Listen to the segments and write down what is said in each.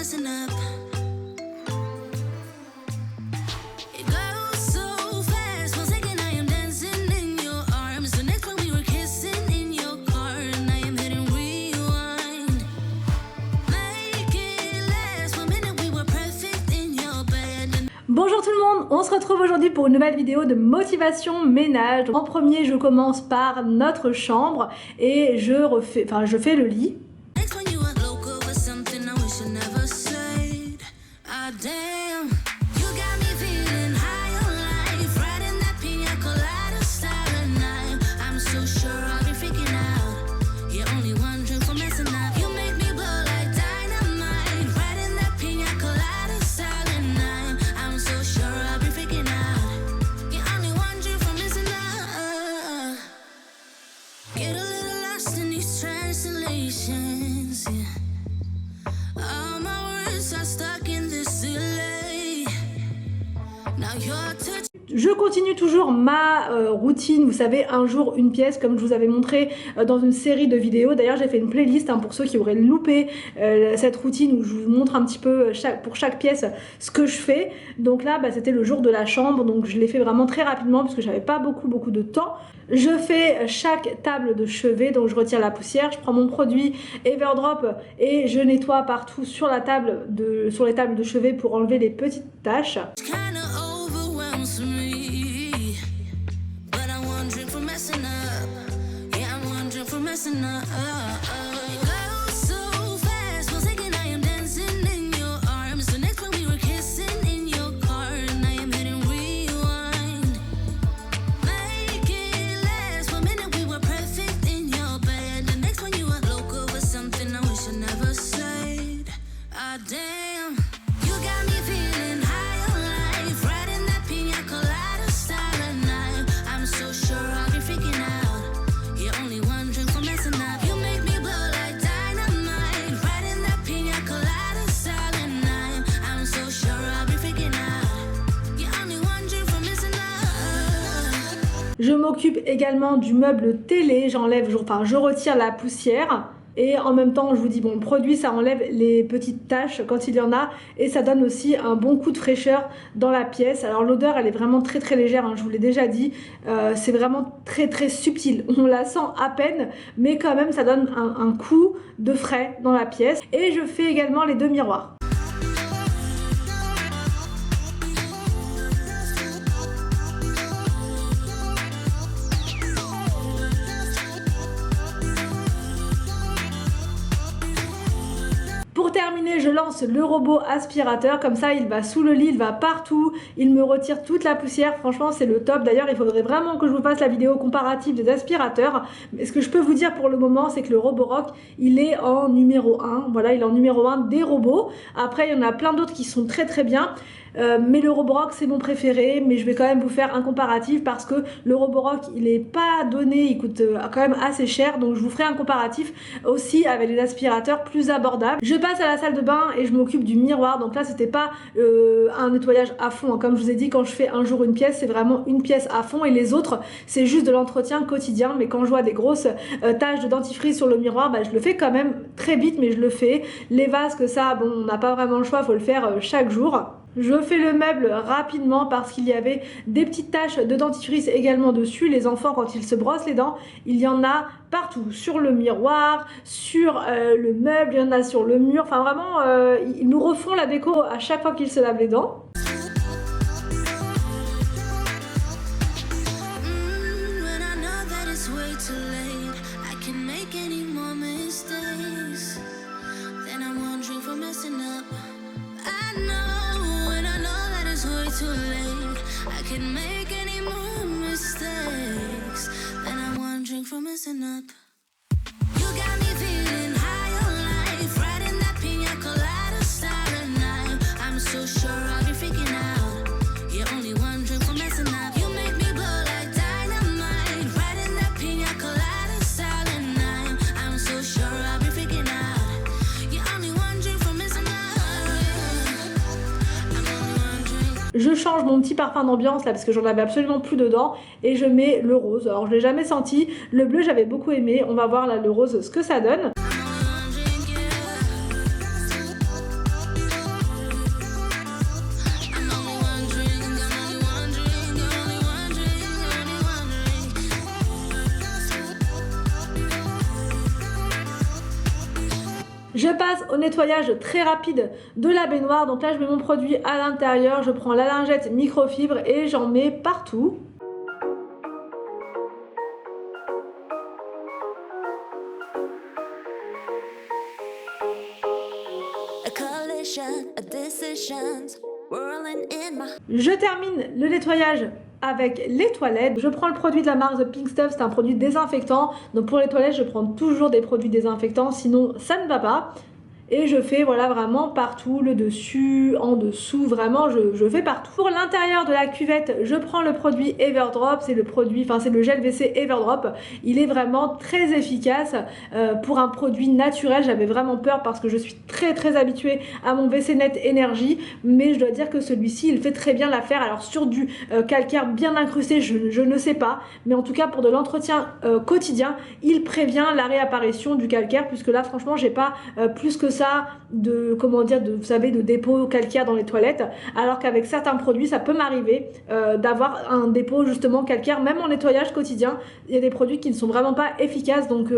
messing up. It goes so fast, 1 second I am dancing in your arms. The next one we were kissing in your car, and I am hitting rewind. Make it last 1 minute, we were perfect in your bed. Bonjour tout le monde, on se retrouve aujourd'hui pour une nouvelle vidéo de motivation ménage. En premier, je commence par notre chambre et je fais le lit. Next one you were loco with something I wish I never said. Ah damn, you got me feeling high on life, riding that pina colada starry night. I'm so sure I'll be freaking out. You're only one drink from messing up. You make me blow like dynamite, riding that pina colada starry night. I'm so sure I'll be freaking out. You're only one drink from messing up. Get a little lost in these translations, yeah. All my words are stuck in this delay. Now your touch. Je continue toujours ma routine, vous savez, un jour une pièce, comme je vous avais montré dans une série de vidéos. D'ailleurs, j'ai fait une playlist pour ceux qui auraient loupé cette routine où je vous montre un petit peu pour chaque pièce ce que je fais. Donc là, c'était le jour de la chambre, donc je l'ai fait vraiment très rapidement parce que j'avais pas beaucoup de temps. Je fais chaque table de chevet, donc je retire la poussière, je prends mon produit Everdrop et je nettoie partout sur les tables de chevet pour enlever les petites taches. Kinda overwhelms me, but I'm wondering for messing up. Yeah, I'm wondering for messing up. It goes so fast, 1 second I am dancing in your arms. The next one we were kissing in your car, and I am hitting rewind. Make it last 1 minute, we were perfect in your bed. The next one you were loco with something I wish I never said. Ah damn, you got me feeling high on life, riding that pina colada starry night. I'm so sure I'll be freaking out. You're only one drink from messing up. You make me blow like dynamite, riding that pina colada starry night. I'm so sure I'll be freaking out. You're only one drink from messing up. Je m'occupe également du meuble télé, je retire la poussière. Et en même temps, je vous dis, bon, le produit, ça enlève les petites taches quand il y en a. Et ça donne aussi un bon coup de fraîcheur dans la pièce. Alors l'odeur, elle est vraiment très légère, je vous l'ai déjà dit. C'est vraiment très subtil. On la sent à peine, mais quand même, ça donne un coup de frais dans la pièce. Et je fais également les 2 miroirs. Pour terminer, je lance le robot aspirateur, comme ça il va sous le lit, il va partout, il me retire toute la poussière, franchement c'est le top. D'ailleurs il faudrait vraiment que je vous fasse la vidéo comparative des aspirateurs, mais ce que je peux vous dire pour le moment c'est que le Roborock il est en numéro 1, voilà, il est en numéro 1 des robots. Après il y en a plein d'autres qui sont très bien. Mais le Roborock c'est mon préféré, mais je vais quand même vous faire un comparatif parce que le Roborock il est pas donné, il coûte quand même assez cher, donc je vous ferai un comparatif aussi avec les aspirateurs plus abordables. Je passe à la salle de bain et je m'occupe du miroir, donc là c'était pas un nettoyage à fond, comme je vous ai dit, quand je fais un jour une pièce c'est vraiment une pièce à fond et les autres c'est juste de l'entretien quotidien. Mais quand je vois des grosses taches de dentifrice sur le miroir, je le fais quand même très vite, mais je le fais. Les vases, que ça, bon, on n'a pas vraiment le choix, faut le faire chaque jour. Je fais le meuble rapidement parce qu'il y avait des petites taches de dentifrice également dessus. Les enfants, quand ils se brossent les dents, il y en a partout, sur le miroir, sur le meuble, il y en a sur le mur. Enfin vraiment, ils nous refont la déco à chaque fois qu'ils se lavent les dents. When I know that it's way too late, I can make any more mistakes. Then I'm wondering for messing up. I know when I know that it's way too late, I can make any more mistakes. Then I'm wondering for messing up. You got me feeling high on life, riding that pina colada starry night. I'm so sure I'll be freaking out. You're only one drink for messing up. You make me blow like dynamite, riding that pina colada starry night. I'm so sure I'll be freaking out. You're only one drink for messing up. I'm only one drink. Je change mon petit parfum d'ambiance là parce que j'en avais absolument plus dedans et je mets le rose. Alors je l'ai jamais senti, le bleu j'avais beaucoup aimé, on va voir là le rose ce que ça donne. I'm only one drink, yeah. Je passe au nettoyage très rapide de la baignoire. Donc là, je mets mon produit à l'intérieur, je prends la lingette microfibre et j'en mets partout. Je termine le nettoyage avec les toilettes. Je prends le produit de la marque The Pink Stuff, c'est un produit désinfectant. Donc pour les toilettes, je prends toujours des produits désinfectants, sinon ça ne va pas. Et je fais voilà vraiment partout, le dessus, en dessous, vraiment je fais partout. Pour l'intérieur de la cuvette, je prends le produit Everdrop, c'est le produit, enfin c'est le gel WC Everdrop. Il est vraiment très efficace pour un produit naturel. J'avais vraiment peur parce que je suis très habituée à mon WC Net Énergie, mais je dois dire que celui-ci il fait très bien l'affaire. Alors sur du calcaire bien incrusté, je ne sais pas, mais en tout cas pour de l'entretien quotidien, il prévient la réapparition du calcaire, puisque là franchement j'ai pas plus que ça de, comment dire, vous savez, de dépôt calcaire dans les toilettes, alors qu'avec certains produits ça peut m'arriver d'avoir un dépôt justement calcaire même en nettoyage quotidien. Il y a des produits qui ne sont vraiment pas efficaces, donc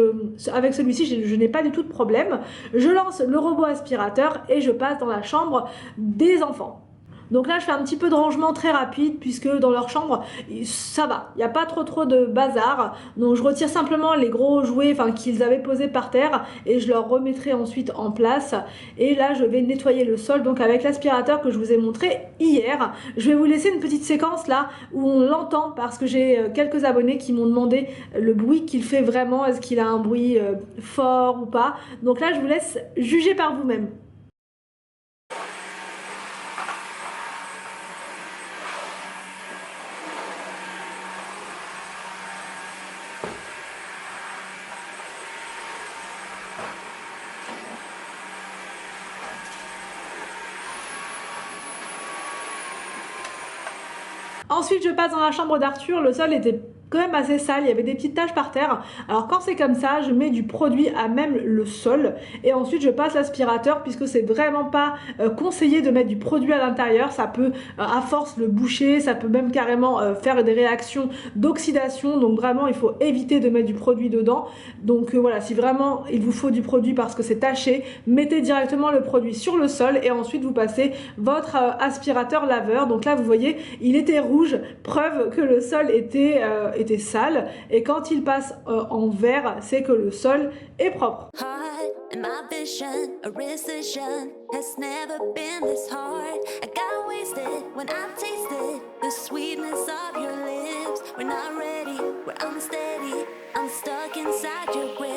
avec celui-ci je n'ai pas du tout de problème. Je lance le robot aspirateur et je passe dans la chambre des enfants. Donc là je fais un petit peu de rangement très rapide, puisque dans leur chambre ça va, il n'y a pas trop de bazar. Donc je retire simplement les gros jouets qu'ils avaient posés par terre et je leur remettrai ensuite en place. Et là je vais nettoyer le sol, donc avec l'aspirateur que je vous ai montré hier. Je vais vous laisser une petite séquence là où on l'entend, parce que j'ai quelques abonnés qui m'ont demandé le bruit qu'il fait vraiment, est-ce qu'il a un bruit fort ou pas. Donc là je vous laisse juger par vous-même. Ensuite, je passe dans la chambre d'Arthur. Le sol était quand même assez sale, il y avait des petites taches par terre. Alors quand c'est comme ça, je mets du produit à même le sol et ensuite je passe l'aspirateur, puisque c'est vraiment pas conseillé de mettre du produit à l'intérieur. Ça peut à force le boucher, ça peut même carrément faire des réactions d'oxydation. Donc vraiment il faut éviter de mettre du produit dedans. Donc voilà, si vraiment il vous faut du produit parce que c'est taché, mettez directement le produit sur le sol et ensuite vous passez votre aspirateur laveur. Donc là vous voyez, il était rouge, preuve que le sol était sale, et quand il passe en vert, c'est que le sol est propre.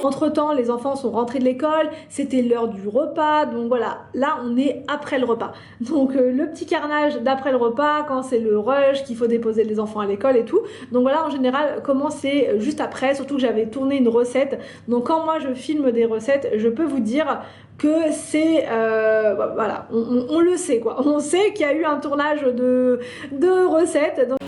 Entre temps, les enfants sont rentrés de l'école, c'était l'heure du repas, donc voilà, là on est après le repas. Donc le petit carnage d'après le repas, quand c'est le rush, qu'il faut déposer les enfants à l'école et tout. Donc voilà, en général, comment c'est juste après, surtout que j'avais tourné une recette. Donc quand moi je filme des recettes, je peux vous dire que c'est voilà, on le sait quoi. On sait qu'il y a eu un tournage de recettes. Donc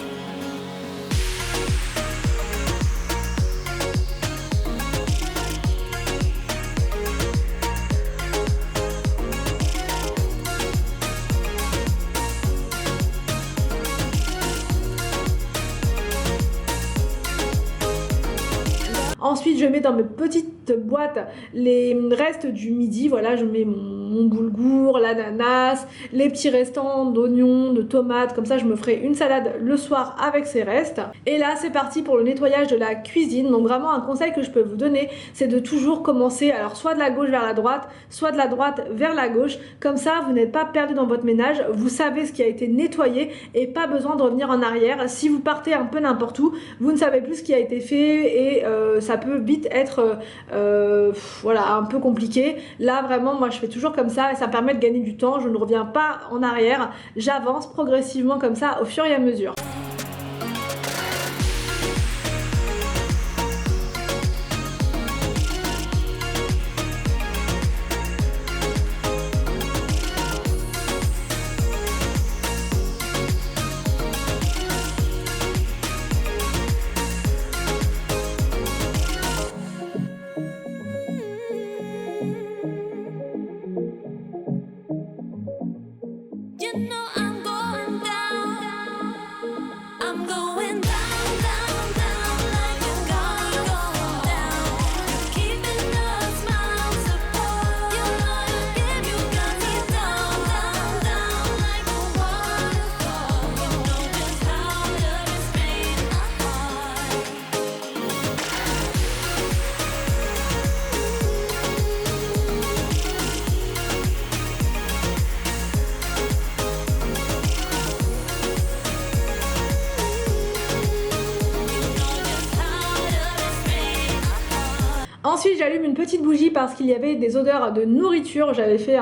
ensuite, je mets dans mes petites boîtes les restes du midi. Voilà, je mets mon boulgour, l'ananas, les petits restants d'oignons, de tomates. Comme ça, je me ferai une salade le soir avec ces restes. Et là, c'est parti pour le nettoyage de la cuisine. Donc vraiment, un conseil que je peux vous donner, c'est de toujours commencer, alors soit de la gauche vers la droite, soit de la droite vers la gauche. Comme ça, vous n'êtes pas perdu dans votre ménage. Vous savez ce qui a été nettoyé et pas besoin de revenir en arrière. Si vous partez un peu n'importe où, vous ne savez plus ce qui a été fait et ça peut vite être voilà, un peu compliqué. Là vraiment moi je fais toujours comme ça et ça me permet de gagner du temps. Je ne reviens pas en arrière, j'avance progressivement comme ça au fur et à mesure. Ensuite, j'allume une petite bougie parce qu'il y avait des odeurs de nourriture. J'avais fait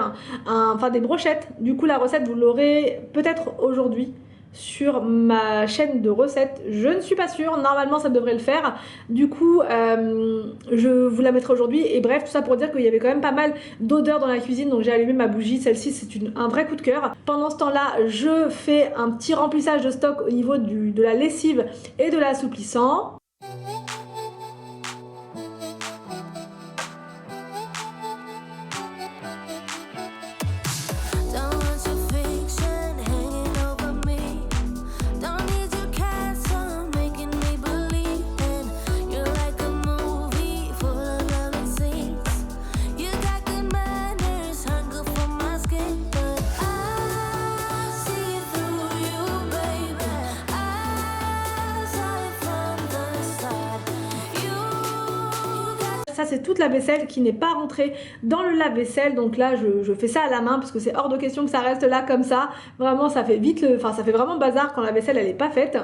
enfin des brochettes. Du coup, la recette, vous l'aurez peut-être aujourd'hui sur ma chaîne de recettes. Je ne suis pas sûre. Normalement, ça devrait le faire. Du coup, je vous la mettrai aujourd'hui. Et bref, tout ça pour dire qu'il y avait quand même pas mal d'odeurs dans la cuisine. Donc, j'ai allumé ma bougie. Celle-ci, c'est un vrai coup de cœur. Pendant ce temps-là, je fais un petit remplissage de stock au niveau de la lessive et de l'assouplissant. Ça, c'est toute la vaisselle qui n'est pas rentrée dans le lave-vaisselle. Donc là, je fais ça à la main parce que c'est hors de question que ça reste là comme ça. Vraiment, ça fait vite enfin, ça fait vraiment bazar quand la vaisselle, elle n'est pas faite.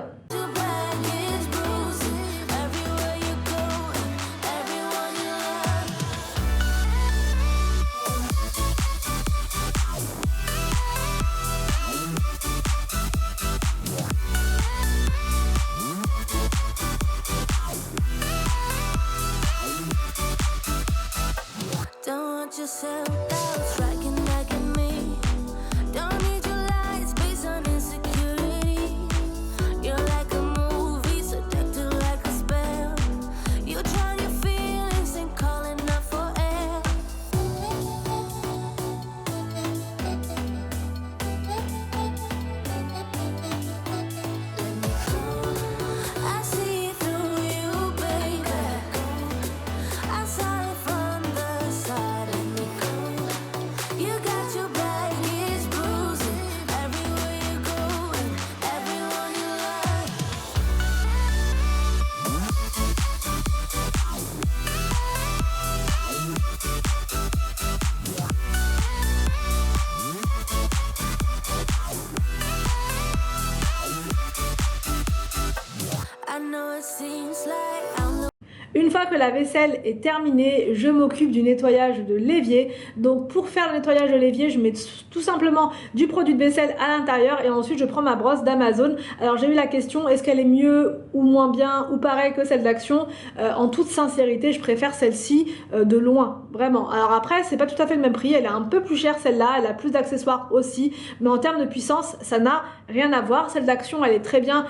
Une fois que la vaisselle est terminée, je m'occupe du nettoyage de l'évier. Donc pour faire le nettoyage de l'évier, je mets tout simplement du produit de vaisselle à l'intérieur et ensuite je prends ma brosse d'Amazon. Alors j'ai eu la question, est-ce qu'elle est mieux ou moins bien ou pareil que celle d'Action? En toute sincérité, je préfère celle-ci de loin, vraiment. Alors après, c'est pas tout à fait le même prix, elle est un peu plus chère celle-là, elle a plus d'accessoires aussi, mais en termes de puissance, ça n'a rien à voir. Celle d'Action, elle est très bien,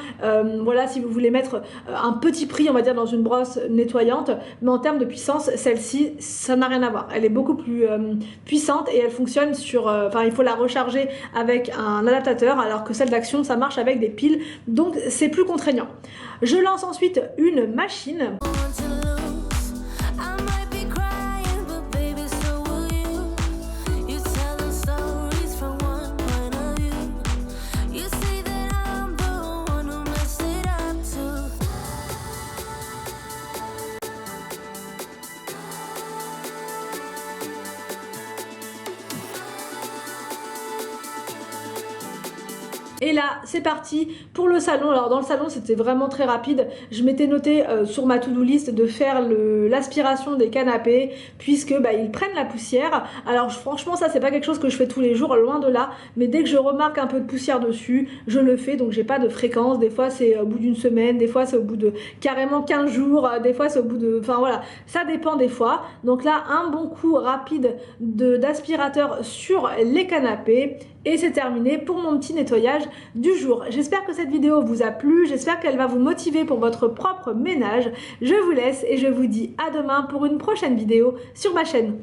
voilà, si vous voulez mettre un petit prix, on va dire, dans une brosse nettoyante, mais en termes de puissance, celle-ci, ça n'a rien à voir. Elle est beaucoup plus puissante et elle fonctionne sur, enfin, il faut la recharger avec un adaptateur, alors que celle d'Action, ça marche avec des piles, donc c'est plus contraignant. Je lance ensuite une machine. Et là, c'est parti pour le salon. Alors dans le salon, c'était vraiment très rapide. Je m'étais noté sur ma to-do list de faire l'aspiration des canapés, puisque ils prennent la poussière. Alors franchement, ça c'est pas quelque chose que je fais tous les jours, loin de là. Mais dès que je remarque un peu de poussière dessus, je le fais. Donc j'ai pas de fréquence. Des fois c'est au bout d'une semaine, des fois c'est au bout de carrément 15 jours, des fois c'est au bout de... Enfin voilà, ça dépend des fois. Donc là, un bon coup rapide d'aspirateur sur les canapés. Et c'est terminé pour mon petit nettoyage du jour. J'espère que cette vidéo vous a plu, j'espère qu'elle va vous motiver pour votre propre ménage. Je vous laisse et je vous dis à demain pour une prochaine vidéo sur ma chaîne.